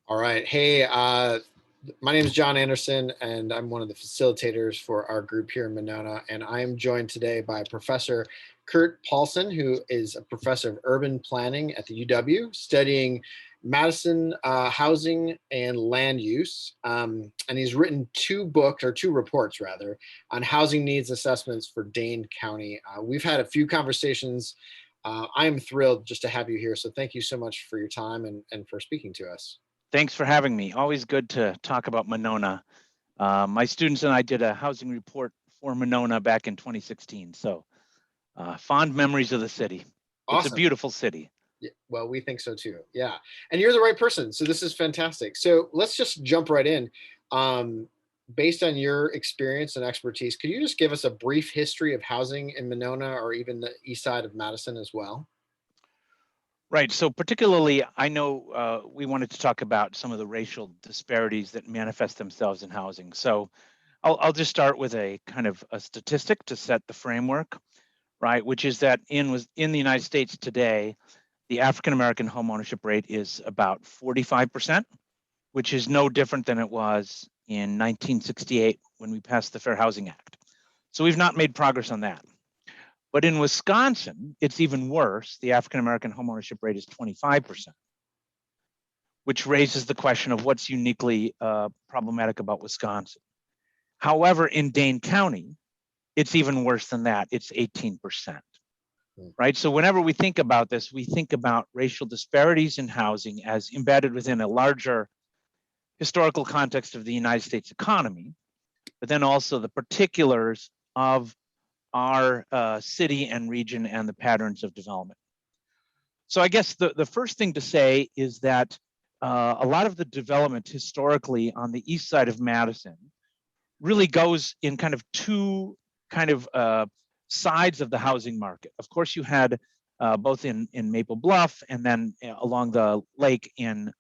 All right. Hey, my name is John Anderson, and I'm one of the facilitators for our group here in Monona. And I'm joined today by Professor Kurt Paulsen, who is a professor of urban planning at the UW, studying Madison housing and land use. And he's written two reports rather, on housing needs assessments for Dane County. We've had a few conversations. I am thrilled just to have you here. So thank you so much for your time and for speaking to us. Thanks for having me. Always good to talk about Monona. My students and I did a housing report for Monona back in 2016. So fond memories of the city. Awesome. It's a beautiful city. Yeah, well, we think so too. Yeah. And you're the right person. So this is fantastic. So let's just jump right in. Based on your experience and expertise, could you just give us a brief history of housing in Monona or even the east side of Madison as well? Right. So particularly, I know we wanted to talk about some of the racial disparities that manifest themselves in housing. So I'll just start with a kind of a statistic to set the framework, right? Which is that in the United States today, the African-American home ownership rate is about 45%, which is no different than it was in 1968 when we passed the Fair Housing Act. So we've not made progress on that. But in Wisconsin, it's even worse. The African-American homeownership rate is 25%, which raises the question of what's uniquely problematic about Wisconsin. However, in Dane County, it's even worse than that. It's 18%, right? So whenever we think about this, we think about racial disparities in housing as embedded within a larger historical context of the United States economy, but then also the particulars of our city and region and the patterns of development. So I guess the first thing to say is that a lot of the development historically on the east side of Madison really goes in kind of two kind of sides of the housing market. Of course, you had both in Maple Bluff and then along the lake in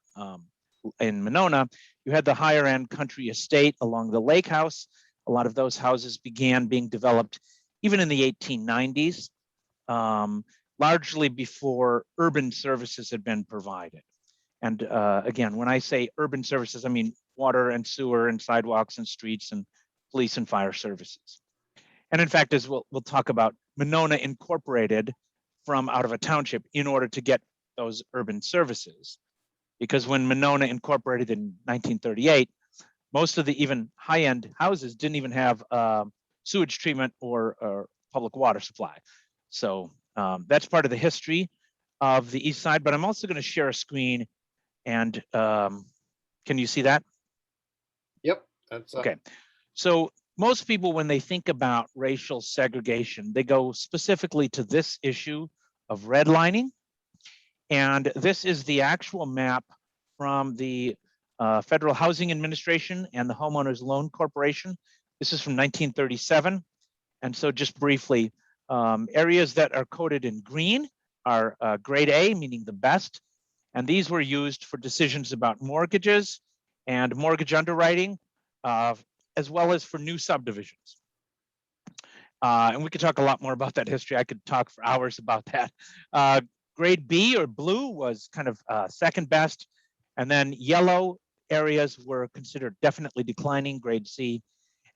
Monona, you had the higher end country estate along the lake house. A lot of those houses began being developed even in the 1890s, largely before urban services had been provided. And again, when I say urban services, I mean water and sewer and sidewalks and streets and police and fire services. And in fact, as we'll talk about, Monona incorporated from out of a township in order to get those urban services. Because when Monona incorporated in 1938, most of the even high-end houses didn't even have sewage treatment or public water supply. So that's part of the history of the east side, but I'm also going to share a screen and can you see that? Yep. That's okay. So most people, when they think about racial segregation, they go specifically to this issue of redlining. And this is the actual map from the Federal Housing Administration and the Homeowners Loan Corporation. This is from 1937. And so just briefly, areas that are coded in green are grade A, meaning the best. And these were used for decisions about mortgages and mortgage underwriting, as well as for new subdivisions. And we could talk a lot more about that history. I could talk for hours about that. Grade B or blue was kind of second best. And then yellow areas were considered definitely declining, grade C.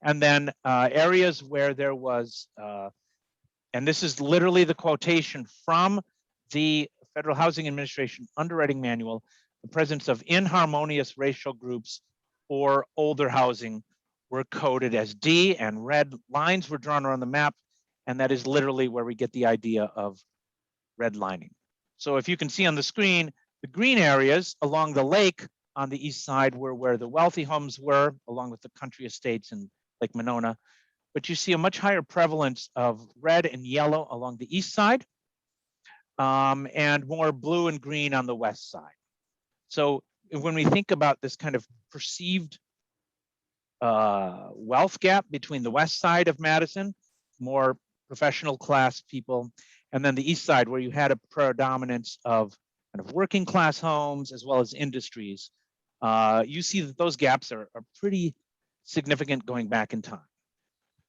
And then areas where there was, and this is literally the quotation from the Federal Housing Administration underwriting manual, the presence of inharmonious racial groups or older housing were coded as D, and red lines were drawn around the map. And that is literally where we get the idea of redlining. So if you can see on the screen, the green areas along the lake on the east side were where the wealthy homes were, along with the country estates in Lake Monona. But you see a much higher prevalence of red and yellow along the east side, and more blue and green on the west side. So when we think about this kind of perceived wealth gap between the west side of Madison, more professional class people, and then the east side where you had a predominance of kind of working class homes as well as industries, you see that those gaps are pretty significant going back in time.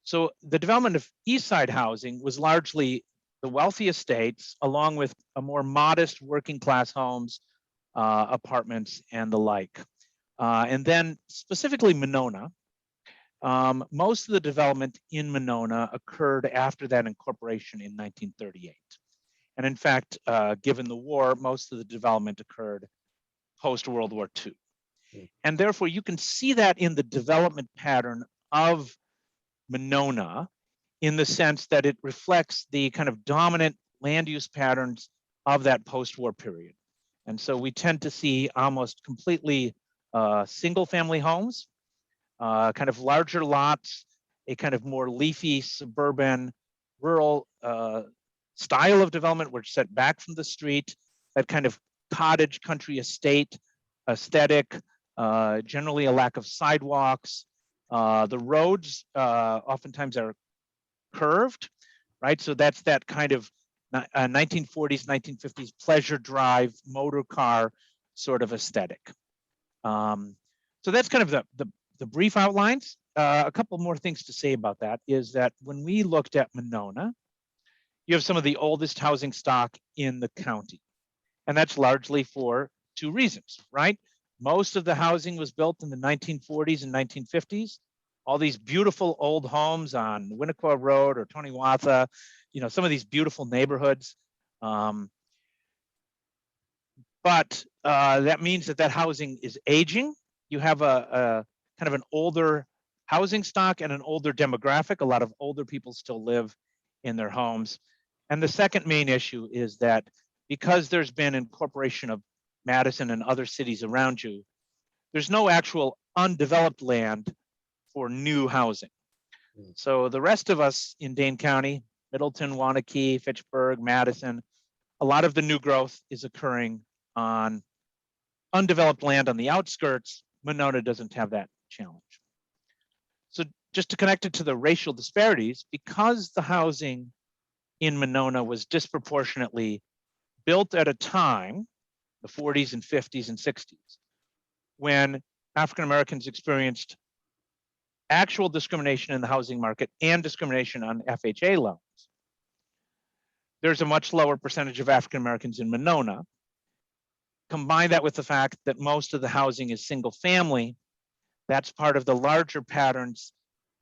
So the development of east side housing was largely the wealthy estates along with a more modest working class homes apartments and the like. And then specifically Monona, most of the development in Monona occurred after that incorporation in 1938. And in fact, given the war, most of the development occurred post-World War II. And therefore, you can see that in the development pattern of Monona, in the sense that it reflects the kind of dominant land use patterns of that post-war period. And so we tend to see almost completely single-family homes, kind of larger lots, a kind of more leafy, suburban, rural style of development, which set back from the street, that kind of cottage country estate aesthetic, generally a lack of sidewalks. The roads oftentimes are curved, right? So that's that kind of 1940s, 1950s pleasure drive, motor car sort of aesthetic. So that's kind of the brief outlines. A couple more things to say about that is that when we looked at Monona, you have some of the oldest housing stock in the county. And that's largely for two reasons, right? Most of the housing was built in the 1940s and 1950s. All these beautiful old homes on Winnequa Road or Toniwatha, some of these beautiful neighborhoods. But that means that housing is aging. You have a kind of an older housing stock and an older demographic. A lot of older people still live in their homes. And the second main issue is that because there's been incorporation of Madison and other cities around you, there's no actual undeveloped land for new housing. So the rest of us in Dane County, Middleton, Waunakee, Fitchburg, Madison, a lot of the new growth is occurring on undeveloped land on the outskirts. Monona doesn't have that challenge. So just to connect it to the racial disparities, because the housing in Monona was disproportionately built at a time, the 40s and 50s and 60s, when African Americans experienced actual discrimination in the housing market and discrimination on FHA loans. There's a much lower percentage of African Americans in Monona. Combine that with the fact that most of the housing is single family, that's part of the larger patterns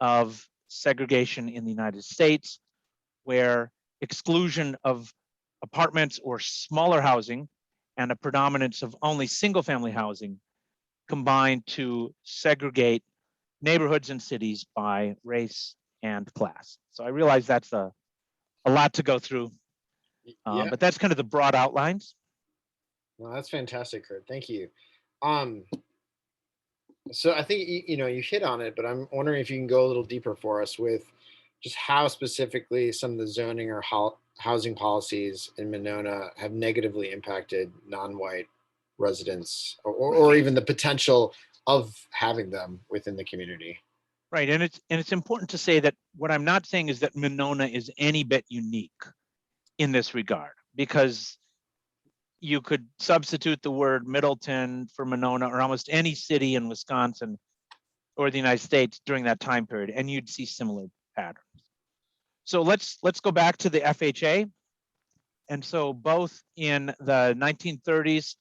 of segregation in the United States, where exclusion of apartments or smaller housing and a predominance of only single family housing combine to segregate neighborhoods and cities by race and class. So I realize that's a lot to go through, but that's kind of the broad outlines. Well, that's fantastic, Kurt. Thank you. So I think you hit on it, but I'm wondering if you can go a little deeper for us with just how specifically some of the zoning or housing policies in Monona have negatively impacted non-white residents, or even the potential of having them within the community. Right, and it's important to say that what I'm not saying is that Monona is any bit unique in this regard, because you could substitute the word Middleton for Monona or almost any city in Wisconsin or the United States during that time period, and you'd see similar patterns. So let's go back to the FHA. And so both in the 1930s,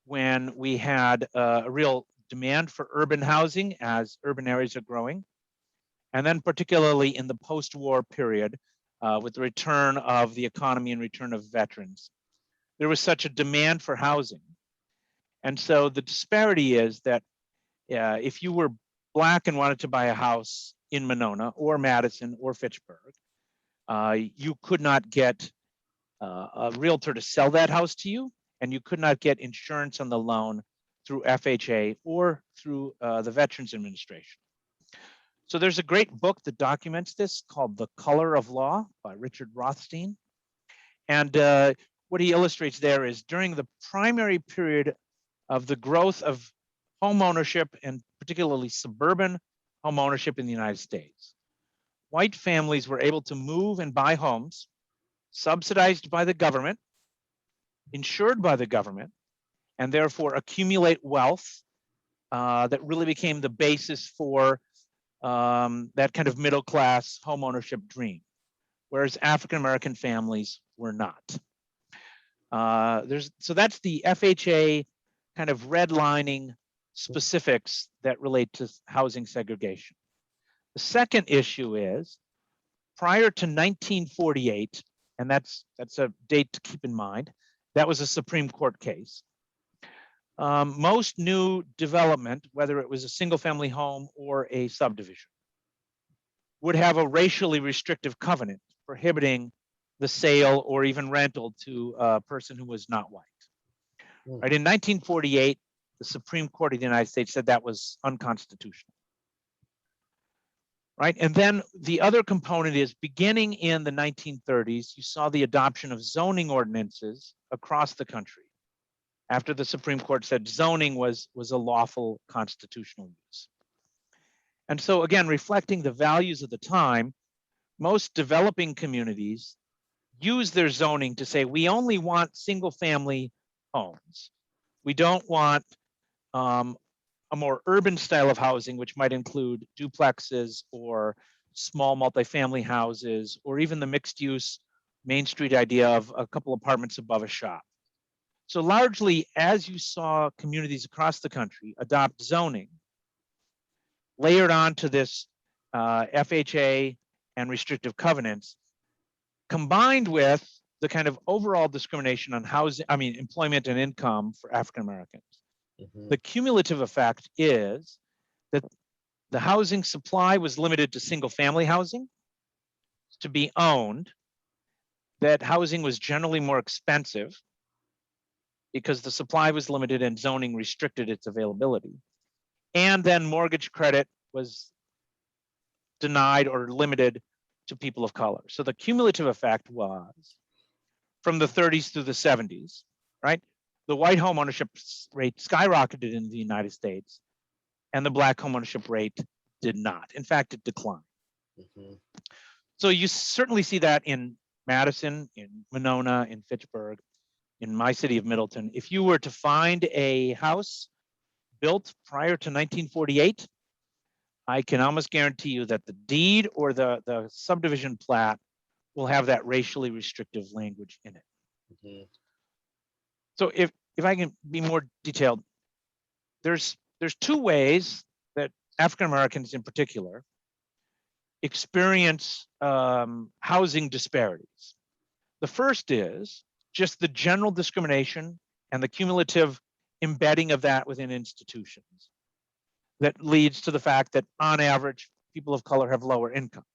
when we had a real demand for urban housing as urban areas are growing, and then particularly in the post-war period with the return of the economy and return of veterans, there was such a demand for housing. And so the disparity is that if you were Black and wanted to buy a house in Monona or Madison or Fitchburg, you could not get a realtor to sell that house to you, and you could not get insurance on the loan through FHA or through the Veterans Administration. So there's a great book that documents this called The Color of Law by Richard Rothstein. And what he illustrates there is during the primary period of the growth of home ownership, and particularly suburban home ownership in the United States, white families were able to move and buy homes subsidized by the government, insured by the government, and therefore accumulate wealth that really became the basis for that kind of middle-class home ownership dream, whereas African-American families were not. So that's the FHA kind of redlining specifics that relate to housing segregation. The second issue is prior to 1948, and that's a date to keep in mind, that was a Supreme Court case. Most new development, whether it was a single family home or a subdivision, would have a racially restrictive covenant prohibiting the sale or even rental to a person who was not white. Right, in 1948, the Supreme Court of the United States said that was unconstitutional. Right, and then the other component is beginning in the 1930s, you saw the adoption of zoning ordinances across the country after the Supreme Court said zoning was a lawful constitutional use. And so again, reflecting the values of the time, most developing communities use their zoning to say, we only want single family homes. We don't want a more urban style of housing, which might include duplexes or small multifamily houses, or even the mixed use Main Street idea of a couple apartments above a shop. So largely, as you saw communities across the country adopt zoning, layered onto this FHA and restrictive covenants, combined with the kind of overall discrimination on housing, employment and income for African Americans. The cumulative effect is that the housing supply was limited to single family housing to be owned, that housing was generally more expensive because the supply was limited and zoning restricted its availability. And then mortgage credit was denied or limited to people of color. So the cumulative effect was from the 30s through the 70s, right? The white home ownership rate skyrocketed in the United States, and the black home ownership rate did not. In fact, it declined. So you certainly see that in Madison, in Monona, in Fitchburg, in my city of Middleton. If you were to find a house built prior to 1948, I can almost guarantee you that the deed or the subdivision plat will have that racially restrictive language in it. So if I can be more detailed, there's two ways that African Americans in particular experience housing disparities. The first is just the general discrimination and the cumulative embedding of that within institutions that leads to the fact that on average, people of color have lower incomes.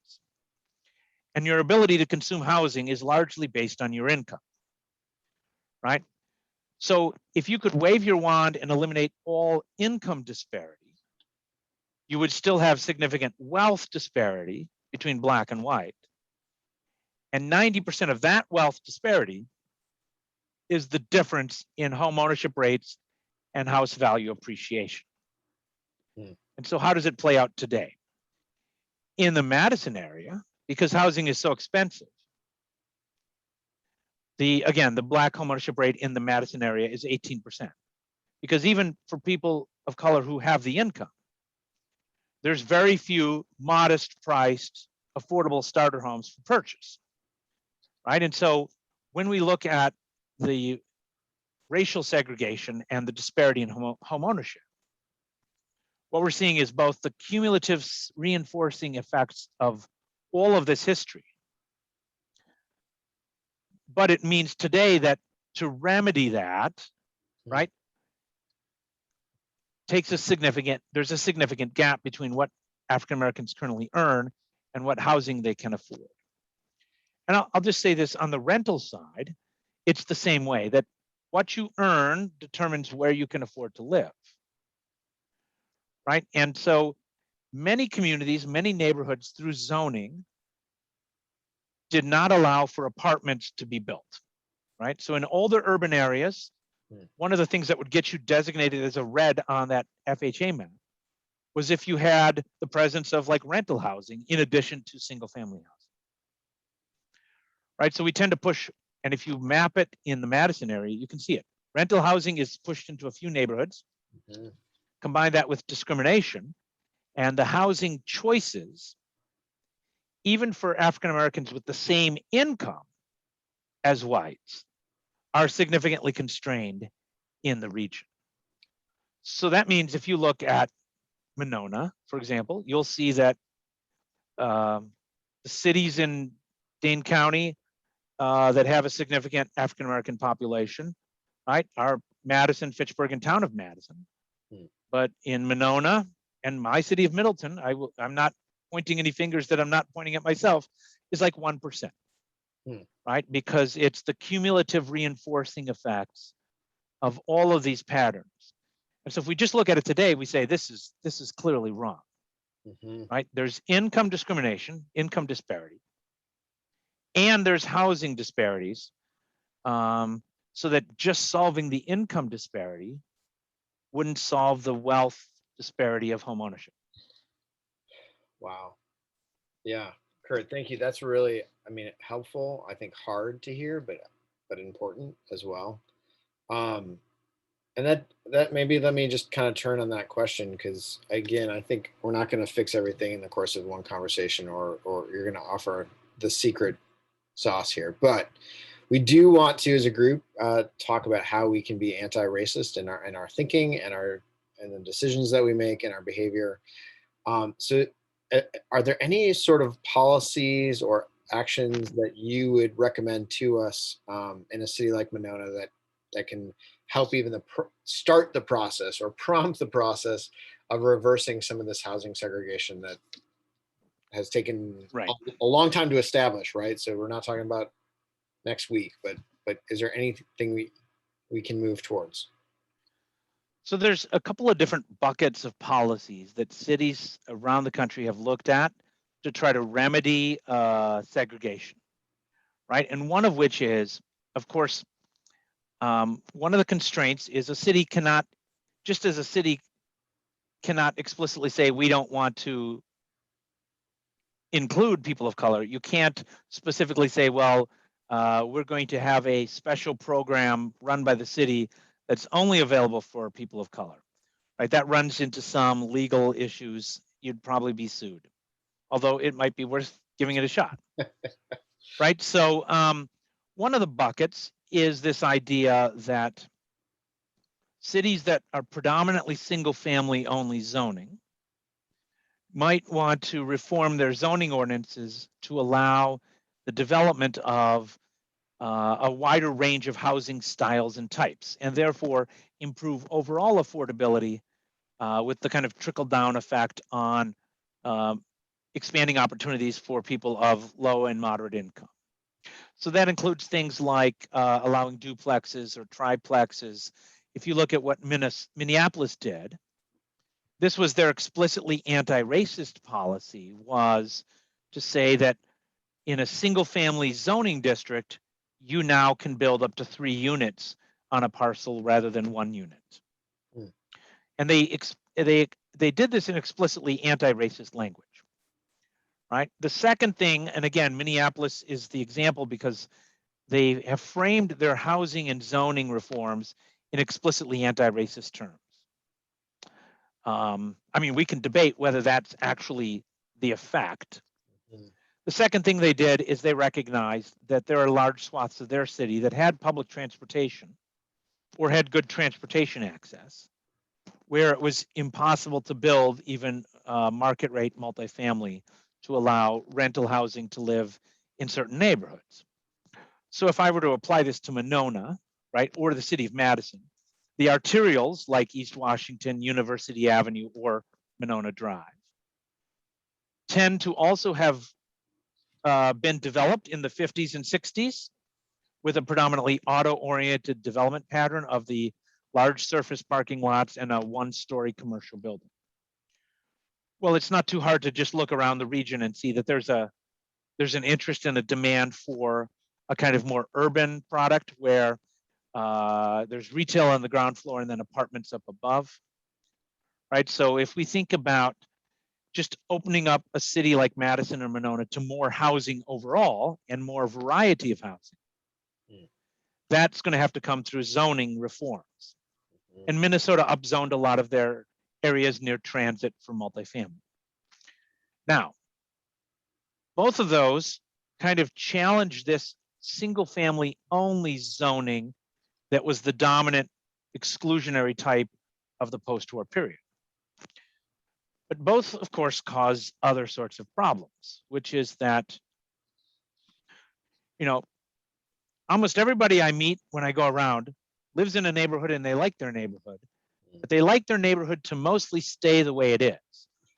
And your ability to consume housing is largely based on your income, right? So if you could wave your wand and eliminate all income disparity, you would still have significant wealth disparity between black and white. And 90% of that wealth disparity is the difference in home ownership rates and house value appreciation. And so how does it play out today? In the Madison area, because housing is so expensive, again, the black home ownership rate in the Madison area is 18%. Because even for people of color who have the income, there's very few modest priced, affordable starter homes for purchase, right? And so when we look at the racial segregation and the disparity in home ownership, what we're seeing is both the cumulative reinforcing effects of all of this history. But it means today that to remedy that, right, there's a significant gap between what African Americans currently earn and what housing they can afford. And I'll just say this, on the rental side, it's the same way, that what you earn determines where you can afford to live, right? And so many communities, many neighborhoods through zoning did not allow for apartments to be built, right? So in older urban areas, one of the things that would get you designated as a red on that FHA map was if you had the presence of like rental housing in addition to single family housing, right? So we tend to push, and if you map it in the Madison area, you can see it. Rental housing is pushed into a few neighborhoods. Combine that with discrimination, and the housing choices, even for African Americans with the same income as whites, are significantly constrained in the region. So that means if you look at Monona, for example, you'll see that the cities in Dane County that have a significant African American population, right, are Madison, Fitchburg, and Town of Madison. Hmm. But in Monona and my city of Middleton, I'm not pointing any fingers that I'm not pointing at myself, is like 1%, right? Because it's the cumulative reinforcing effects of all of these patterns. And so if we just look at it today, we say this is clearly wrong, right? There's income discrimination, income disparity, and there's housing disparities. So that just solving the income disparity wouldn't solve the wealth disparity of home ownership. Wow. Yeah, Kurt, thank you. That's really, I mean, helpful. I think hard to hear, but important as well. And that maybe let me just kind of turn on that question, because again, I think we're not going to fix everything in the course of one conversation, or you're going to offer the secret sauce here. But we do want to, as a group, talk about how we can be anti-racist in our thinking and the decisions that we make and our behavior. So are there any sort of policies or actions that you would recommend to us in a city like Monona that can help even start the process or prompt the process of reversing some of this housing segregation that has taken a long time to establish, right? So we're not talking about next week, but is there anything we can move towards? So there's a couple of different buckets of policies that cities around the country have looked at to try to remedy segregation, right? And one of which is, of course, one of the constraints is a city cannot, just as a city cannot explicitly say we don't want to include people of color, you can't specifically say, well, we're going to have a special program run by the city that's only available for people of color, right? That runs into some legal issues. You'd probably be sued, although it might be worth giving it a shot, right? So one of the buckets is this idea that cities that are predominantly single family only zoning might want to reform their zoning ordinances to allow the development of a wider range of housing styles and types, and therefore improve overall affordability with the kind of trickle down effect on expanding opportunities for people of low and moderate income. So that includes things like allowing duplexes or triplexes. If you look at what Minneapolis did, this was their explicitly anti-racist policy, was to say that in a single family zoning district, you now can build up to 3 units on a parcel rather than 1 unit. And they did this in explicitly anti-racist language, right? The second thing, and again, Minneapolis is the example because they have framed their housing and zoning reforms in explicitly anti-racist terms. I mean, we can debate whether that's actually the effect. The second thing they did is they recognized that there are large swaths of their city that had public transportation or had good transportation access, where it was impossible to build even market rate multifamily to allow rental housing to live in certain neighborhoods. So if I were to apply this to Monona, right, or the city of Madison, the arterials like East Washington, University Avenue, or Monona Drive tend to also have been developed in the 50s and 60s with a predominantly auto-oriented development pattern of the large surface parking lots and a one-story commercial building. Well, it's not too hard to just look around the region and see that there's an interest and a demand for a kind of more urban product where there's retail on the ground floor and then apartments up above, right? So if we think about just opening up a city like Madison or Monona to more housing overall and more variety of housing, that's going to have to come through zoning reforms. And Minnesota upzoned a lot of their areas near transit for multifamily. Now, both of those kind of challenge this single family only zoning that was the dominant exclusionary type of the post-war period. But both, of course, cause other sorts of problems, which is that, almost everybody I meet when I go around lives in a neighborhood and they like their neighborhood, but they like their neighborhood to mostly stay the way it is.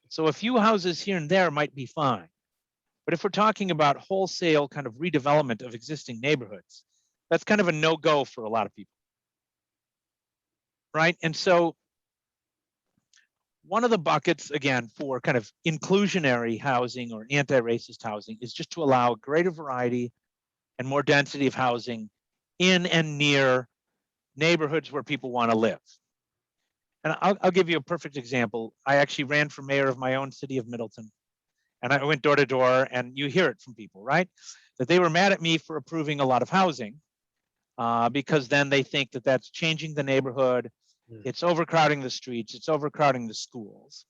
So a few houses here and there might be fine. But if we're talking about wholesale kind of redevelopment of existing neighborhoods, that's kind of a no-go for a lot of people, right? And so one of the buckets, again, for kind of inclusionary housing or anti-racist housing is just to allow a greater variety and more density of housing in and near neighborhoods where people want to live. And I'll give you a perfect example. I actually ran for mayor of my own city of Middleton. And I went door to door, and you hear it from people, right? That they were mad at me for approving a lot of housing because then they think that that's changing the neighborhood. It's overcrowding the streets. It's overcrowding the schools.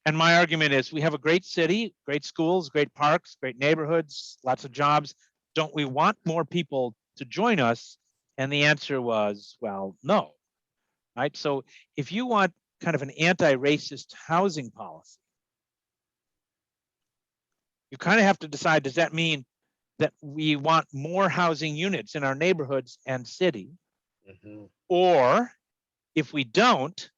And my argument is we have a great city, great schools, great parks, great neighborhoods, lots of jobs. Don't we want more people to join us? And the answer was, well, no, right? So if you want kind of an anti-racist housing policy, you kind of have to decide, does that mean that we want more housing units in our neighborhoods and city? Or if we don't,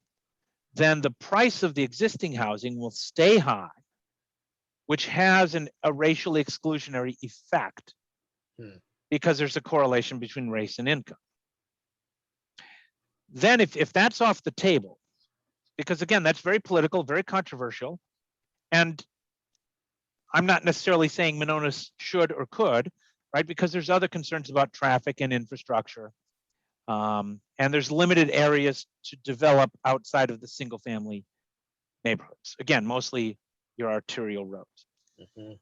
then the price of the existing housing will stay high, which has a racially exclusionary effect because there's a correlation between race and income. Then if that's off the table, because again, that's very political, very controversial, and I'm not necessarily saying Mononas should or could, right? Because there's other concerns about traffic and infrastructure. And there's limited areas to develop outside of the single family neighborhoods. Again, mostly your arterial roads.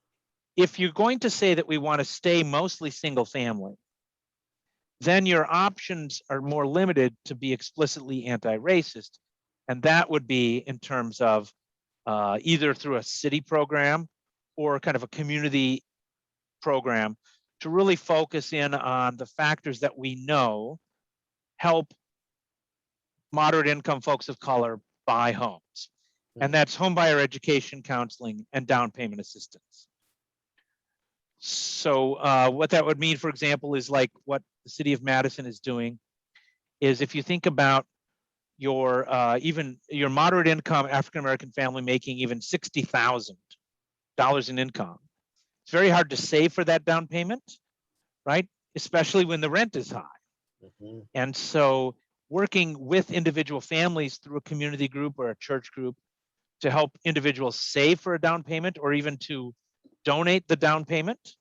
If you're going to say that we want to stay mostly single family, then your options are more limited to be explicitly anti-racist. And that would be in terms of either through a city program or kind of a community program to really focus in on the factors that we know help moderate income folks of color buy homes. And that's home buyer education, counseling, and down payment assistance. So what that would mean, for example, is like what the city of Madison is doing is if you think about your even your moderate income African-American family making even $60,000 in income, it's very hard to save for that down payment, right? Especially when the rent is high. And so working with individual families through a community group or a church group to help individuals save for a down payment or even to donate the down payment,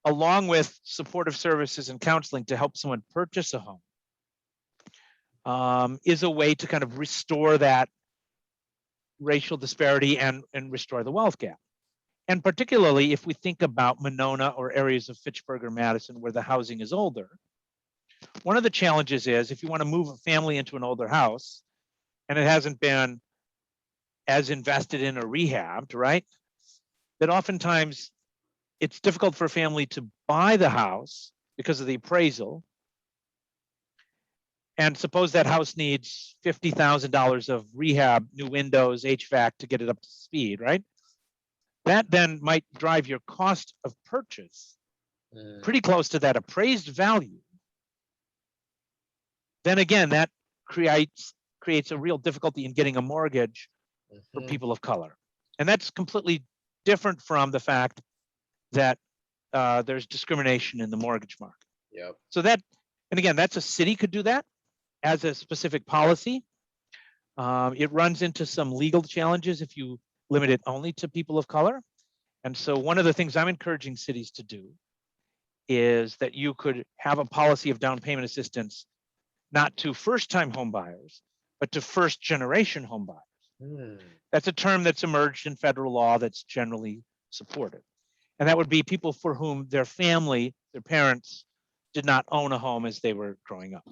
along with supportive services and counseling to help someone purchase a home, is a way to kind of restore that racial disparity and restore the wealth gap. And particularly if we think about Monona or areas of Fitchburg or Madison where the housing is older, one of the challenges is if you want to move a family into an older house and it hasn't been as invested in or rehabbed, right? That oftentimes it's difficult for a family to buy the house because of the appraisal. And suppose that house needs $50,000 of rehab, new windows, HVAC to get it up to speed, right? That then might drive your cost of purchase pretty close to that appraised value. Then again, that creates a real difficulty in getting a mortgage for people of color. And that's completely different from the fact that there's discrimination in the mortgage market. So that, and again, that's a city could do that as a specific policy. It runs into some legal challenges if you limit it only to people of color. And so one of the things I'm encouraging cities to do is that you could have a policy of down payment assistance, not to first-time home buyers, but to first-generation home buyers. That's a term that's emerged in federal law that's generally supported. And that would be people for whom their family, their parents, did not own a home as they were growing up.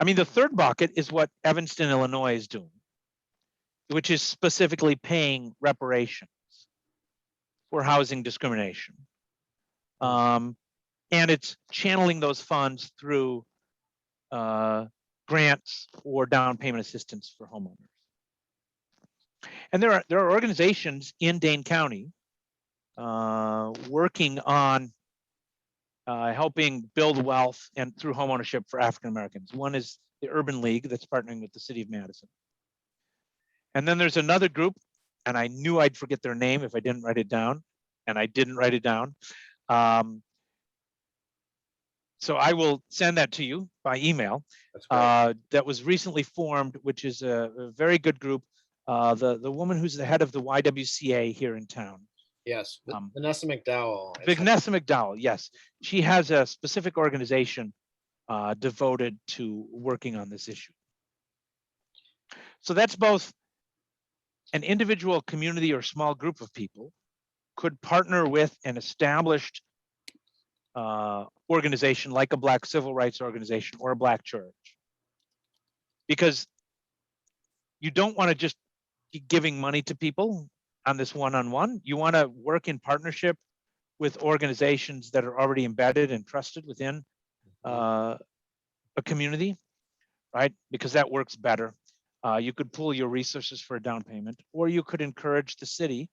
I mean, the third bucket is what Evanston, Illinois is doing, which is specifically paying reparations for housing discrimination. And it's channeling those funds through grants or down payment assistance for homeowners. And there are organizations in Dane County working on helping build wealth and through homeownership for African Americans. One is the Urban League that's partnering with the city of Madison. And then there's another group, and I knew I'd forget their name if I didn't write it down, and I didn't write it down. So I will send that to you by email. That was recently formed, which is a very good group. The woman who's the head of the YWCA here in town. Yes, Vanessa McDowell. Vanessa McDowell, yes. She has a specific organization devoted to working on this issue. So that's both an individual, community, or small group of people could partner with an established organization like a Black civil rights organization or a Black church. Because you don't want to just be giving money to people on this one-on-one. You want to work in partnership with organizations that are already embedded and trusted within a community, right? Because that works better. You could pool your resources for a down payment, or you could encourage the city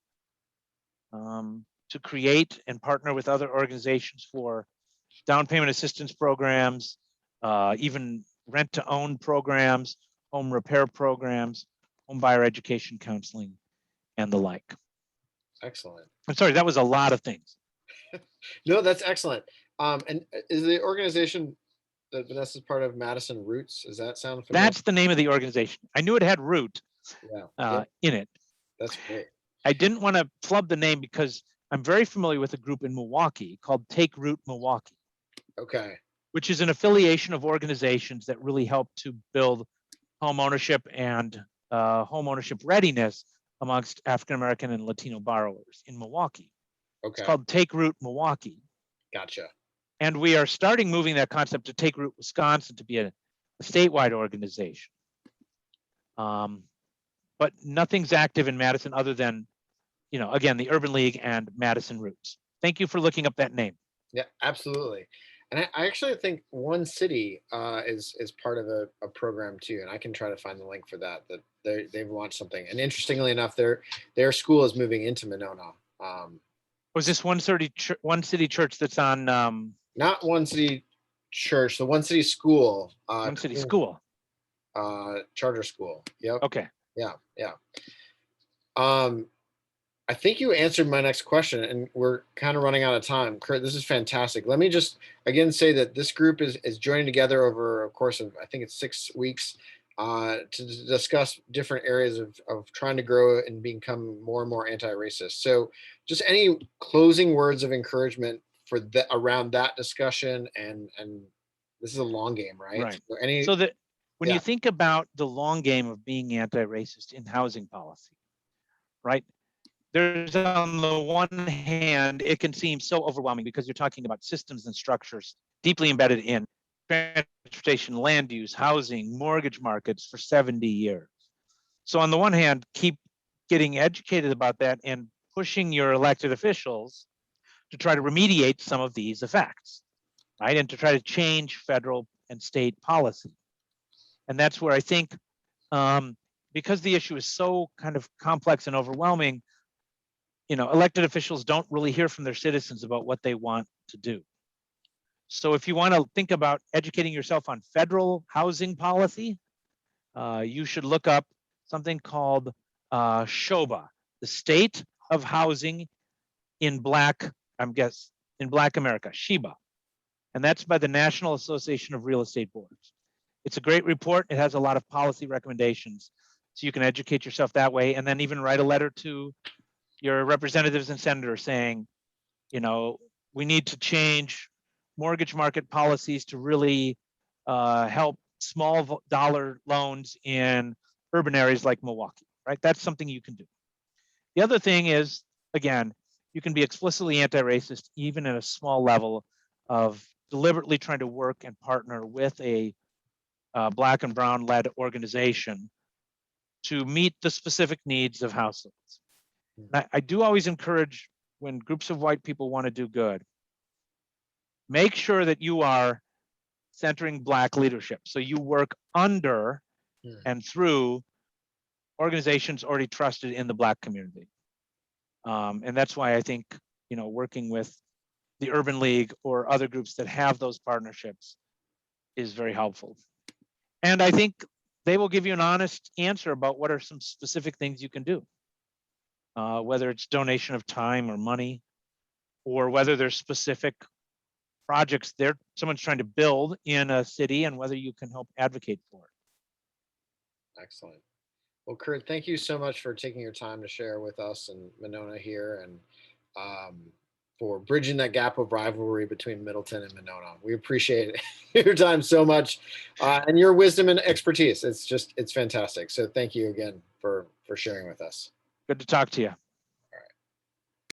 to create and partner with other organizations for down payment assistance programs, even rent-to-own programs, home repair programs, home buyer education counseling, and the like. Excellent. I'm sorry, that was a lot of things. No, that's excellent. And is the organization that Vanessa's part of Madison Roots? Does that sound familiar? That's the name of the organization. I knew it had root in it. That's great. I didn't want to flub the name because I'm very familiar with a group in Milwaukee called Take Root Milwaukee. Okay. Which is an affiliation of organizations that really help to build home ownership and home ownership readiness amongst African American and Latino borrowers in Milwaukee. Okay. It's called Take Root Milwaukee. Gotcha. And we are starting moving that concept to Take Root Wisconsin to be a statewide organization. But nothing's active in Madison other than, again, the Urban League and Madison Roots. Thank you for looking up that name. Yeah, absolutely. And I actually think One City is part of a program too, and I can try to find the link for that. That they've launched something, and interestingly enough, their school is moving into Monona. Was this One City Church that's on? Not One City Church, the One City School. One City School. Charter school. Yep. Okay. Yeah. I think you answered my next question, and we're kind of running out of time. Kurt, this is fantastic. Let me just again say that this group is joining together over a course of, I think it's 6 weeks, to discuss different areas of trying to grow and become more and more anti-racist. So just any closing words of encouragement for around that discussion, and this is a long game, right? Right. So that when you think about the long game of being anti-racist in housing policy, right? There's, on the one hand, it can seem so overwhelming because you're talking about systems and structures deeply embedded in transportation, land use, housing, mortgage markets for 70 years. So on the one hand, keep getting educated about that and pushing your elected officials to try to remediate some of these effects, right? And to try to change federal and state policy. And that's where I think, because the issue is so kind of complex and overwhelming, elected officials don't really hear from their citizens about what they want to do. So if you want to think about educating yourself on federal housing policy, you should look up something called SHOBA, the State of Housing in Black America, SHIBA. And that's by the National Association of Real Estate Boards. It's a great report. It has a lot of policy recommendations. So you can educate yourself that way, and then even write a letter to your representatives and senators saying, we need to change mortgage market policies to really help small dollar loans in urban areas like Milwaukee, right? That's something you can do. The other thing is, again, you can be explicitly anti-racist even at a small level of deliberately trying to work and partner with a Black and brown led organization to meet the specific needs of households. I do always encourage, when groups of white people want to do good, make sure that you are centering Black leadership. So you work under and through organizations already trusted in the Black community. And that's why I think, working with the Urban League or other groups that have those partnerships is very helpful. And I think they will give you an honest answer about what are some specific things you can do, whether it's donation of time or money, or whether there's specific projects someone's trying to build in a city and whether you can help advocate for it. Excellent. Well, Kurt, thank you so much for taking your time to share with us and Monona here, and for bridging that gap of rivalry between Middleton and Monona. We appreciate your time so much, and your wisdom and expertise. It's fantastic. So thank you again for sharing with us. Good to talk to you.